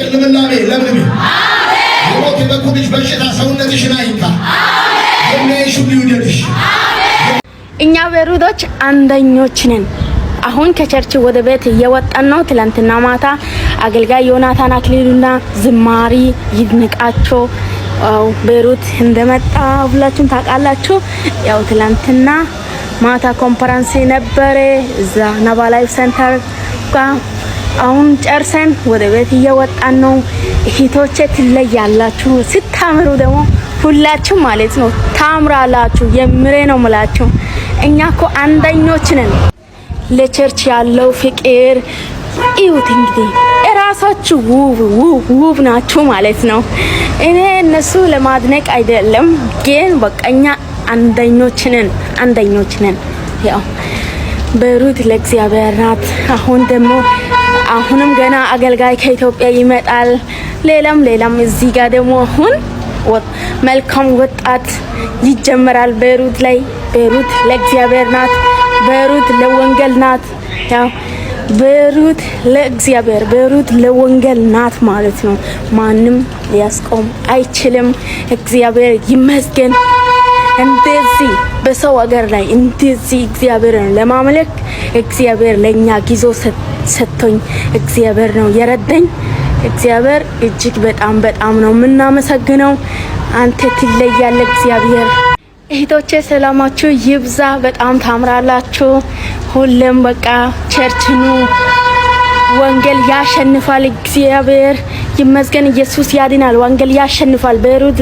ልምላሜ ለምልሚ የሞት የበኩልሽ በሽታ ሰውነትሽን አይንካ የሚያይሽ ሁሉ ይውደድሽ። እኛ ቤሩቶች አንደኞች ነን። አሁን ከቸርች ወደ ቤት እየወጣን ነው። ትላንትና ማታ አገልጋይ ዮናታን አክሊሉና ዝማሪ ይድነቃቸው ቤሩት እንደመጣ ሁላችሁም ታውቃላችሁ። ያው ትላንትና ማታ ኮንፈረንስ ነበረ እዛ ነባ ላይፍ ሴንተር ጋር። አሁን ጨርሰን ወደ ቤት እየወጣን ነው። እህቶቼ ትለያላችሁ፣ ስታምሩ ደግሞ ሁላችሁ ማለት ነው ታምራላችሁ። የምሬ ነው የምላችሁ። እኛ እኮ አንደኞች ነን። ለቸርች ያለው ፍቅር እዩት። እንግዲህ እራሳችሁ ውብ ናችሁ ማለት ነው። እኔ እነሱ ለማድነቅ አይደለም፣ ግን በቃኛ አንደኞች ነን። ያው ቤሩት ለእግዚአብሔር ናት። አሁንም ገና አገልጋይ ከኢትዮጵያ ይመጣል። ሌላም እዚህ ጋር ደግሞ አሁን መልካም ወጣት ይጀመራል ቤሩት ላይ። ቤሩት ለእግዚአብሔር ናት። ቤሩት ለወንጌል ናት። ያው ቤሩት ለእግዚአብሔር ቤሩት ለወንጌል ናት ማለት ነው። ማንም ሊያስቆም አይችልም። እግዚአብሔር ይመስገን። እንደዚህ በሰው ሀገር ላይ እንደዚህ እግዚአብሔርን ለማምለክ እግዚአብሔር ለኛ ጊዜ ሰጥቶኝ እግዚአብሔር ነው የረዳኝ። እግዚአብሔር እጅግ በጣም ነው የምናመሰግነው። አንተ ትለያለህ እግዚአብሔር። እህቶቼ ሰላማችሁ ይብዛ። በጣም ታምራላችሁ። ሁሉም በቃ ቸርችኑ ወንጌል ያሸንፋል። እግዚአብሔር ይመስገን። ኢየሱስ ያድናል። ወንጌል ያሸንፋል። ቤሩት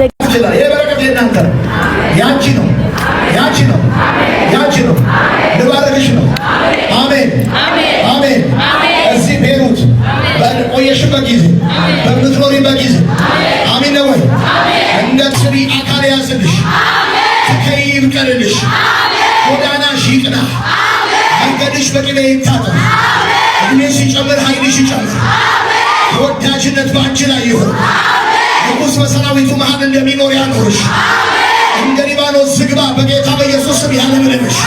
የበረከት የናንተ ያንቺ ነው ልባረክሽ ነው። አሜን። እዚህ ቤሩት በቆየሽበት ጊዜ በምትኖሪበት ጊዜ አሜን ነው ወይ? እንደ ጽሪ አካል ያዝልሽ፣ ትከይ ይብቀልልሽ፣ ጎዳናሽ ይቅና፣ መንገድሽ በቅቤ ይታጠብ፣ እድሜ ሲጨምር ኃይልሽ ይጨምር፣ ተወዳጅነት በአንቺ ላይ ይሁን። ንጉሥ በሰራዊቱ መሃል እንደሚኖር ያኖርሽ፣ እንደ ሊባኖስ ዝግባ በጌታ በኢየሱስ ስም ያለምልምሽ።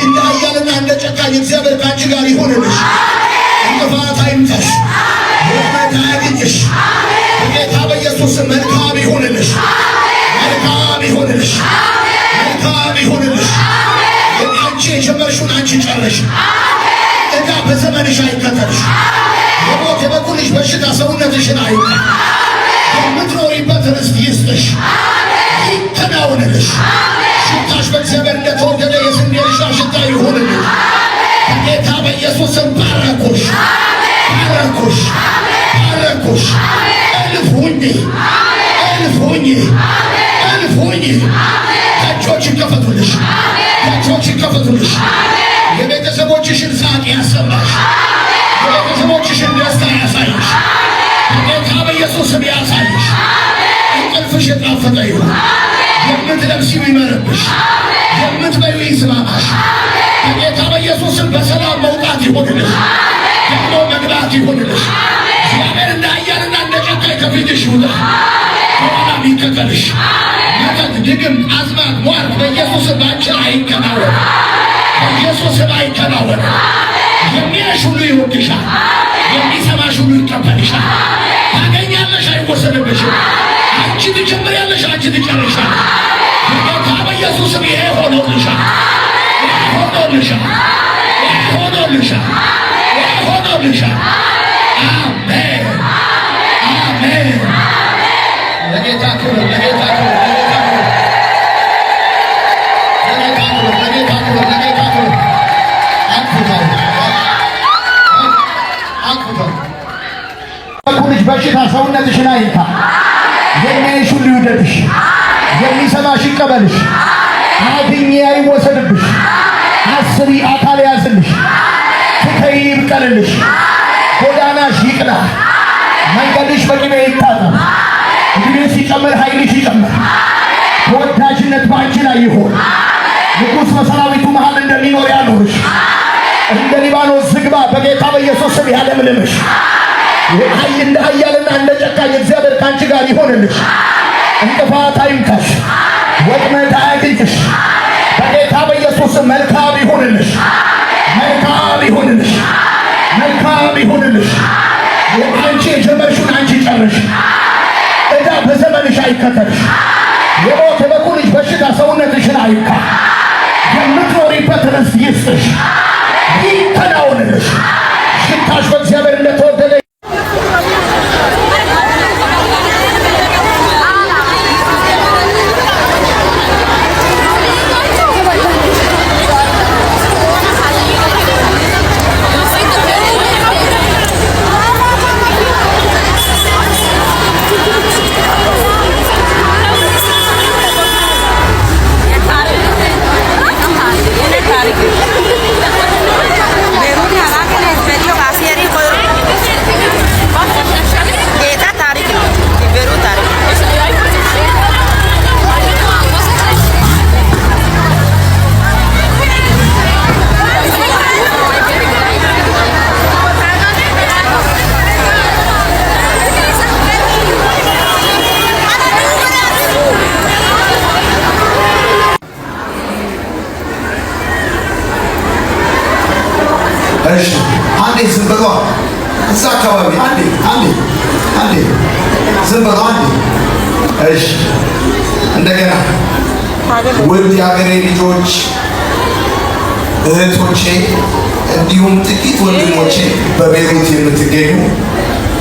እንደ ኃያልና እንደ ጨካኝ እግዚአብሔር ከአንቺ ጋር ይሁንልሽ። እንቅፋት አይምታሽ፣ ወጥመድ አያግኝሽ። በጌታ በኢየሱስ ስም መልካም ይሁንልሽ። አንቺ የጀመርሽውን አንቺ ጨረሽ። ዕዳ በዘመንሽ አይከተልሽ። የሞት የበኩልሽ በሽታ ሰውነትሽን አይንካ። የምትኖሪበት ርስት ይስጥሽ፣ ይከናወንልሽ። ሽታሽ በእግዚአብሔር እንደተወደደ የስንዴ እርሻ ሽታ ይሁንልሽ። በጌታ በኢየሱስ ስም ባረኩሽ። እልፍ ሁኚ። ደጆች ይከፈቱልሽ። የቤተሰቦችሽን ሳቅ ያሰማሽ፣ የቤተሰቦችሽን ደስታ ያሳይሽ። በጌታ በኢየሱስ ስም ያሳይሽ። እንቅልፍሽ የጣፈጠ ይሁን። የምትለብሺው ይመርብሽ፣ የምትበዩ ይስማማሽ። በጌታ በኢየሱስ ስም በሰላም መውጣት ይሁንልሽ፣ ደግሞ መግባት ይሁንልሽ። እግዚአብሔር እንደ ኃያልና እንደ ጨካኝ ከፊትሽ ይውጣ፣ ከኋላም ይከተልሽ። መተት፣ ድግም፣ አዝማት፣ ሟርት በኢየሱስ ስም ባንቺ አይከናወን፣ በኢየሱስ ስም አይከናወን። የሚያሽ ሁሉ ይወድሻል፣ የሚሰማሽ ሁሉ ይቀበልሻል። ታገኛለሽ፣ አይወሰድብሽም። አንቺ ትጀምሪያለሽ፣ አንቺ ትጨርሻለሽ። በጌታ በኢየሱስ ስም ይሄ ሆኖልሻል። አሜን። ለጌታ ክብር። በኩልሽ በሽታ ሰውነትሽን አይንካ። የሚያይሽ ሁሉ ይውደድሽ፣ የሚሰማሽ ይቀበልሽ። አግኜ አይወሰድብሽ፣ አስሪ አካል ያዝልሽ፣ ትከይ ይብቀልልሽ፣ ጎዳናሽ ይቅና፣ መንገድሽ በቅቤ ይታጠብ፣ እድሜ ሲጨምር ኃይልሽ ይጨምር። ተወዳጅነት በአንቺ ላይ ይሁን። ንጉሥ በሰራዊቱ መሃል እንደሚኖር ያኖርሽ፣ እንደ ሊባኖስ ዝግባ በጌታ በኢየሱስ ስም ያለምልምሽ። እንደ ኃያልና እንደ ጨካኝ እግዚአብሔር ከአንቺ ጋር ይሆንልሽ። እንቅፋት አይምታሽ፣ ወጥመድ አያግኝሽ። በጌታ በኢየሱስ ስም መልካም ይሁንልሽ። አንቺ የጀመርሽውን አንቺ ጨርሽ። ዕዳ በዘመንሽ አይከተልሽ። የሞት የበኩልሽ በሽታ ሰውነትሽን አይካ። የምትኖሪበት ርስት ይስጥሽ፣ ይከናወንልሽ። ሽታሽ በእግዚአብሔር እንደተወደደ አንዴ ዝም በሏ። እዛ አካባቢ አንዴ ዝም በሏ። እሺ እንደገና ውድ የሀገሬ ልጆች፣ እህቶቼ እንዲሁም ጥቂት ወንድሞቼ በቤሩት የምትገኙ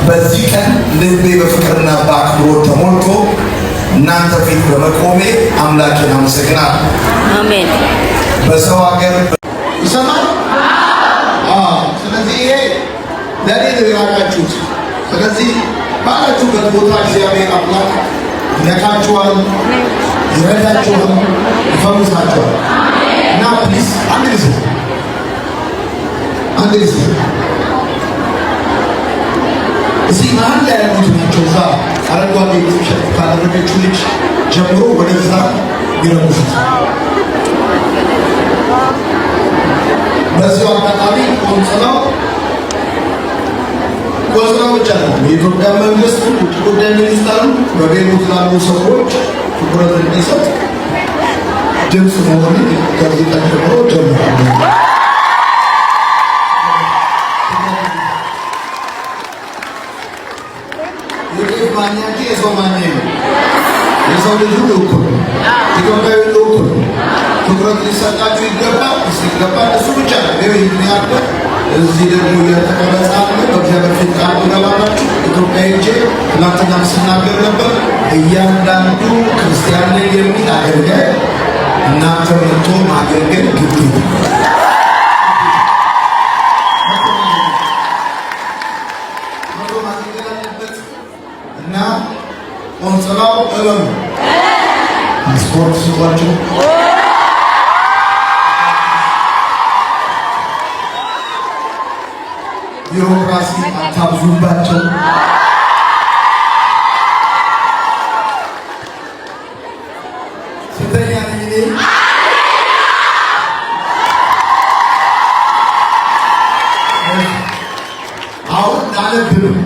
በዚህ ቀን ልቤ በፍቅርና በአክብሮት ተሞልቶ እናንተ ፊት በመቆሜ አምላኬን አመሰግናለሁ። አሜን። በሰው ሀገር ይሰማል። ስለዚህ ይሄ ለኔ ነው ያላችሁት። ስለዚህ ባላችሁበት ቦታ እግዚአብሔር አምላክ ይነካችኋል፣ ይረዳችኋል፣ ይፈውሳችኋል። እና ፕሊዝ አንድ ጊዜ እዚህ መሀል ላይ ያሉት ናቸው። እዛ አረንጓዴ ቲሸርት ካደረገችው ልጅ ጀምሮ ወደዛ ይረዱት። በዚሁ አጋጣሚ ቆንጽላው ብቻ ነው የኢትዮጵያ መንግስት ውጭ ጉዳይ ሚኒስተር በቤሩት ላሉ ሰዎች ትኩረት እንዲሰጥ ድምፅ መሆንን ከዚህ ቀን ጀምሮ ጀምሯል። ማኛ እንጂ የሰው ማኛ ነው። የሰው ልጅ ሁሉ እኩል ነው። ኢትዮጵያዊ ሁሉ እኩል ነው። ትኩረት ሊሰጣችሁ ይገባል። ሲገባል እሱ ብቻ ነው ያለ። እዚህ ደግሞ የተቀረጸ አለ። በእግዚአብሔር ፊት ቃል ገባላችሁ። ኢትዮጵያ ሄጄ ትናንትና ስናገር ነበር። እያንዳንዱ ክርስቲያን ነኝ የሚል አገልጋይ እናንተ መጥቶ ማገልገል ግድ ነው። እና ቆንጽላው እበሉ ፓስፖርት ስጧቸው። ቢሮክራሲ አታብዙባቸው። ስንተኛ ነኝ እኔ? አሁን ላለብንም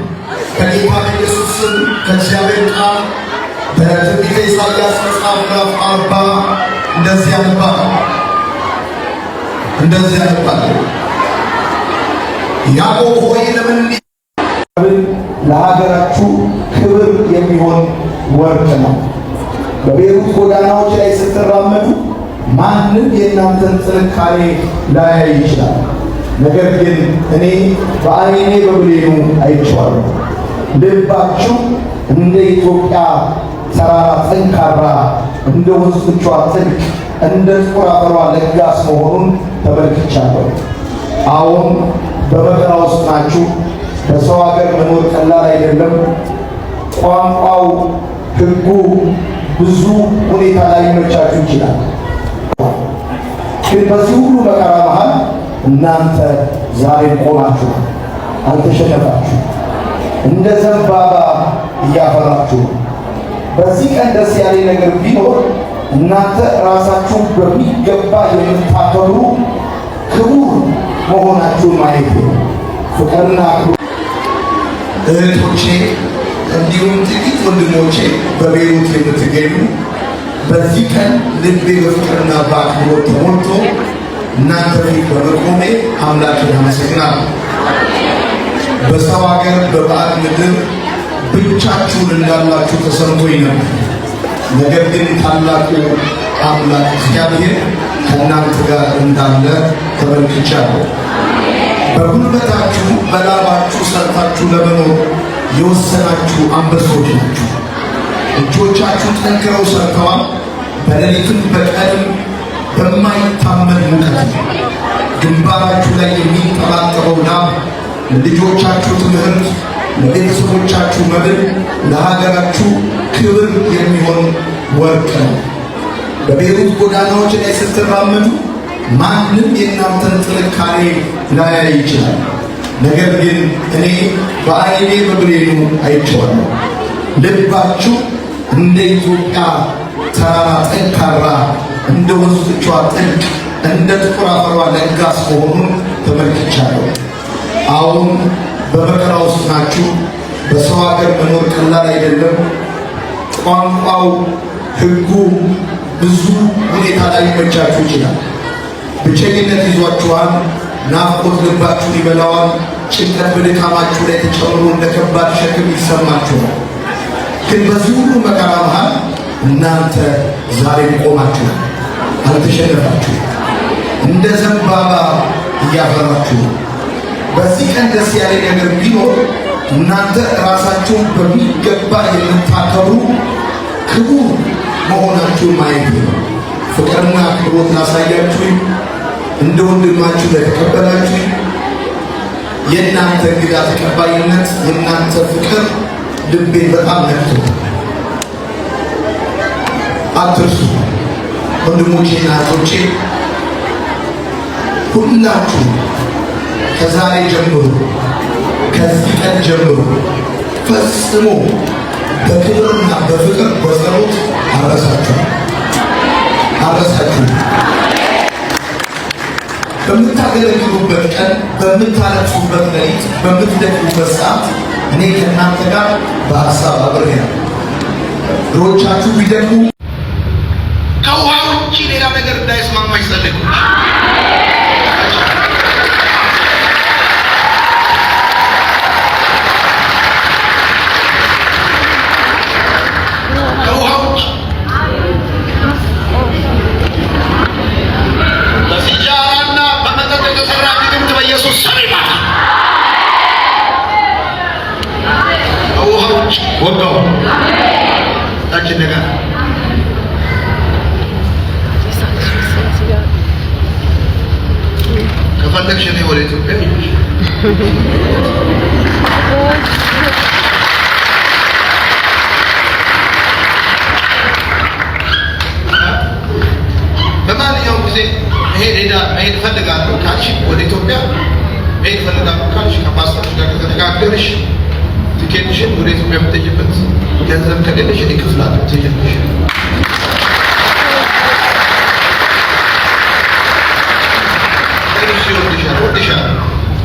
ከጌታ በኢየሱስ ስም ከእግዚአብሔር ቃል በትንቢተ ኢሳይያስ መጽሐፍ ምዕራፍ 40 እንደዚህ ያነባል። ያዕቆብ ሆይ ለምን ለሀገራችሁ ክብር የሚሆን ወርቅ ነው። በቤሩት ጎዳናዎች ላይ ስትራመዱ ማንም የእናንተን ጥንካሬ ላያይ ይችላል። ነገር ግን እኔ በዓይኔ በብሌኑ አይቼዋለሁ። ልባችሁ እንደ ኢትዮጵያ ተራራ ጠንካራ፣ እንደ ወንዞቿ ጥልቅ፣ እንደ ጥቁር አፈሯ ለጋስ መሆኑን ተመልክቻለሁ። አሁን በመከራ ውስጥ ናችሁ። በሰው ሀገር መኖር ቀላል አይደለም። ቋንቋው፣ ሕጉ ብዙ ሁኔታ ላይ ሊመቻችሁ ይችላል። ግን በዚህ ሁሉ መከራ መሃል እናንተ ዛሬ ቆማችሁ አልተሸነፋችሁ፣ እንደ ዘንባባ እያፈራችሁ። በዚህ ቀን ደስ ያለ ነገር ቢኖር እናንተ ራሳችሁ በሚገባ የምታከብሩ ክቡር መሆናችሁን ማየት ነው። ፍቅርና እህቶቼ እንዲሁም ጥቂት ወንድሞቼ በቤሩት የምትገኙ በዚህ ቀን ልቤ በፍቅርና በአክብሮት ተሞልቶ እናንተ ፊት በመቆሜ አምላኬን አመሰግናለሁ። በሰው ሀገር በባዕድ ምድር ብቻችሁን እንዳላችሁ ተሰምቶኝ ነበር። ነገር ግን ታላቁ አምላክ እግዚአብሔር ከእናንተ ጋር እንዳለ ተመልክቻለሁ። በጉልበታችሁ በላባችሁ ሰርታችሁ ለመኖር የወሰናችሁ አንበሶች ናችሁ። እጆቻችሁ ጠንክረው ሰርተዋል። በሌሊትም በቀንም በማይታመን ሙቀት ግንባራችሁ ላይ የሚንጠባጠበው ላብ ለልጆቻችሁ ትምህርት፣ ለቤተሰቦቻችሁ መብል፣ ለሀገራችሁ ክብር የሚሆን ወርቅ ነው። በቤሩት ጎዳናዎች ላይ ስትራመዱ ማንም የእናንተን ጥንካሬ ላያይ ይችላል። ነገር ግን እኔ በዓይኔ በብሌኑ አይቼዋለሁ። ልባችሁ እንደ ኢትዮጵያ ተራራ ጠንካራ፣ እንደ ወንዞቿ ጥልቅ፣ እንደ ጥቁር አፈሯ ለጋስ መሆኑን ተመልክቻለሁ። አሁን በመከራ ውስጥ ናችሁ። በሰው ሀገር መኖር ቀላል አይደለም። ቋንቋው፣ ሕጉ ብዙ ሁኔታ ላይ ሊመቻችሁ ይችላል። ብቸኝነት ይዟችኋል። ናፍቆት ልባችሁን ይበላዋል። ጭንቀት በድካማችሁ ላይ ተጨምሮ እንደ ከባድ ሸክም ይሰማችኋል። ግን በዚህ ሁሉ መከራ መሃል እናንተ ዛሬ ቆማችሁ አልተሸነፋችሁ፣ እንደ ዘንባባ እያፈራችሁ። በዚህ ቀን ደስ ያለ ነገር ቢኖር እናንተ ራሳችሁን በሚገባ የምታከብሩ ክቡር መሆናችሁን ማየት ነው። ፍቅርና አክብሮት ላሳያችሁኝ፣ እንደ ወንድማችሁ ለተቀበላችሁ የእናንተ እንግዳ ተቀባይነት፣ የእናንተ ፍቅር ልቤን በጣም ነክቶታል። አትርሱ ወንድሞቼና እህቶቼ፣ ሁላችሁ ከዛሬ ጀምሮ ከዚህ ቀን ጀምሮ ፈጽሞ በክብርና በፍቅር በጸሎት አረሳችሁ። በምታገለግሉበት ቀን፣ በምታለቅሱበት ሌሊት፣ በምትደክሙበት ሰዓት እኔ ከእናንተ ጋር በሀሳብ አብሬ ነው። እግሮቻችሁ ቢደክሙ ከውሃ ውጭ ሌላ ነገር እንዳይስማማኝ ጸልዩ። ከውሃ ውጭ በሲጃራና በመጠጥ የተሰራ ድግምት በኢየሱስ ስም ይመታ። ከውሃ ውጭ ወጋው ታችን ነገር ከፈለግሽ እኔ ወደ ኢትዮጵያ ይልሽ በማንኛውም ጊዜ መሄድ እፈልጋለሁ ካልሽ፣ ወደ ኢትዮጵያ መሄድ እፈልጋለሁ ካልሽ ከፓስፖርት ጋር ከተነጋገርሽ ቲኬትሽን ወደ ኢትዮጵያ የምትሄጂበት ገንዘብ ከሌለሽ እኔ እከፍላለሁ። ትሄጃለሽ። ወድሻለሁ።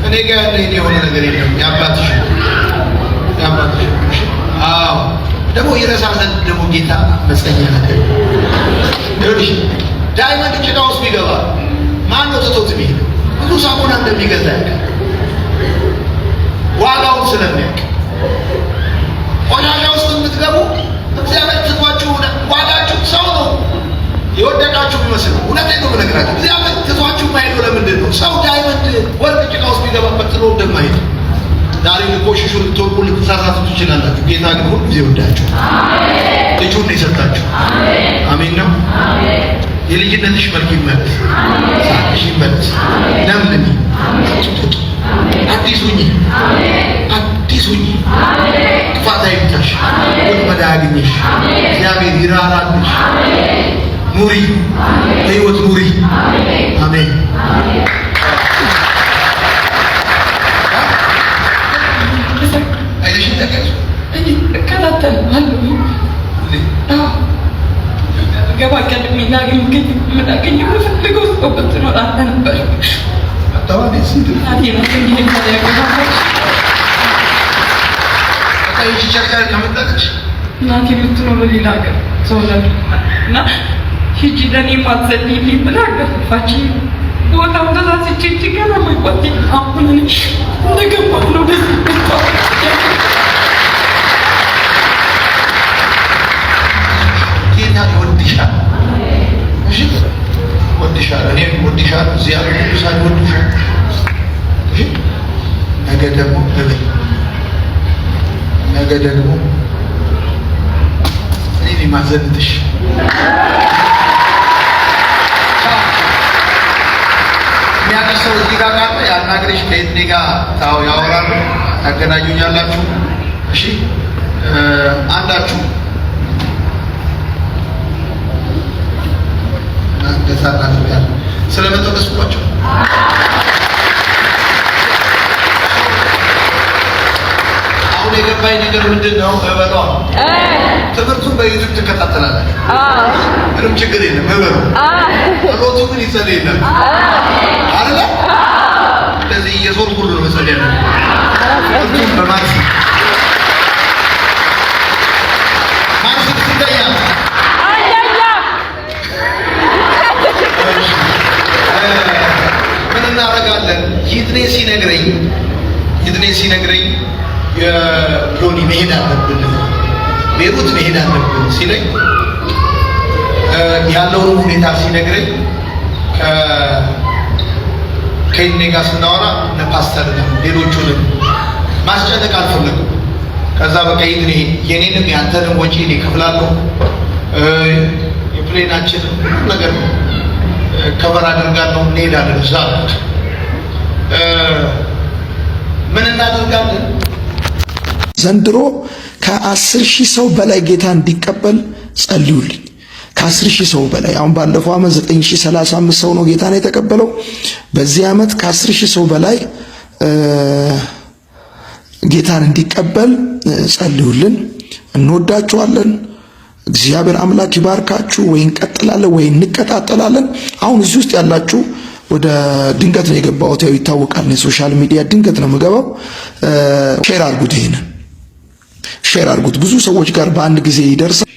እኔ ጋር ያለ የሆነ ነገር የለም። ያባትሽ አዎ፣ ደግሞ ይረሳል። ደግሞ ጌታ መስቀኛ ነገር ይኸውልሽ፣ ዳይመንድ ጭቃ ውስጥ ቢገባ ማን ነው ትቶት የሚሄድ? ብዙ ሳሙና እንደሚገዛ ያውቃል። ዋጋውን ስለሚያውቅ ቆሻሻ ውስጥ የምትገቡ እግዚአብሔር ትቷችሁ ዋጋችሁ ሰው ነው የወደቃችሁ ይመስል። እውነቴን ነው የምነግራችሁ። እግዚአብሔር ትቷችሁ ማይሄዱ ለምንድን ነው? ሰው ዳይመንድ ወርቅ ጭቃ ውስጥ ቢገባበት ጥሎ እንደማይሄድ ዛሬ ልቆሽሹ፣ ልትወርቁ፣ ልትሳሳቱ ትችላላችሁ። ጌታ ግን ሁሉ ጊዜ ወዳችሁ ልጁን ነው የሰጣችሁ። አሜን ነው። የልጅነትሽ መልክ ይመለስ፣ ሳቅሽ ይመለስ። ለምልሚ፣ አዲስ ሁኚ፣ አዲስ ሁኚ። ክፋት አይምታሽ፣ ወጥመድ አያግኝሽ። እግዚአብሔር ይራራልሽ። ኑሪ፣ በሕይወት ኑሪ። አሜን። አይደሽም ተቀጭ እኔ እከታተላለሁ። ገባ ቀድሜ ላገኝ ምናገኝ የምፈልገው ሰው ብትኖር አንተ ነበር። አታዋቂ ስንት እናቴ ነው እንግዲህ ታዲያ ታዲያ ቸርቻሪ ከመጣች እናቴ የምትኖር ሌላ ሀገር ሰው እና ሂጂ ለእኔ ማትጸልይልኝ ብላ ገፋች። ቦታው ተሳስቼ እጅ ገና መግባት አሁን እንደገባሁ ነው ደስ ነገ ደግሞ እበይ ነገ ደግሞ እኔ ማዘንትሽ የሚያቀሰው እዚህ ጋር ካለ ያናግርሽ ከእኔ ጋር ታው ያወራሉ ታገናኙኛላችሁ እሺ አንዳችሁ ተሳታፊ ጋር ስለመጣው ደስ ብሏቸው አሁን የገባኝ ነገር ምንድነው እበሏ ትምህርቱን በዩቲዩብ ትከታተላለህ ምንም ችግር የለም እበሉ ጸሎቱ ግን ይጸልይ የለም አይደለ ስለዚህ እየዞርኩ ሁሉ ነው መጸለይ ነው ትምህርቱን በማለት ምን እናደርጋለን ይድኔ ሲነግረኝ የዮኒ መሄድ አለብን ቤሩት መሄድ አለብን ሲለኝ ያለውን ሁኔታ ሲነግረኝ ከእኔ ጋር ስናወራ ለፓስተር ሌሎቹንም ማስጨነቅ አልፈለኩም ከዛ በቃ ይድኔ የኔንም ያንተንም ወጪ እኔ እከፍላለሁ የፕሌናችን ነገር ከበር አድርጋለሁ እንሄዳለን እዛ ምን እናደርጋለን ዘንድሮ ከ10,000 ሰው በላይ ጌታ እንዲቀበል ጸልዩልኝ ከ10,000 ሰው በላይ አሁን ባለፈው ዓመት 9,035 ሰው ነው ጌታን የተቀበለው በዚህ ዓመት ከ10,000 ሰው በላይ ጌታን እንዲቀበል ጸልዩልን እንወዳችኋለን እግዚአብሔር አምላክ ይባርካችሁ ወይ እንቀጥላለን ወይ እንቀጣጣላለን አሁን እዚህ ውስጥ ያላችሁ ወደ ድንገት ነው የገባሁት ያው ይታወቃል ሶሻል ሚዲያ ድንገት ነው የምገባው ሼር አድርጉት ብዙ ሰዎች ጋር በአንድ ጊዜ ይደርሳል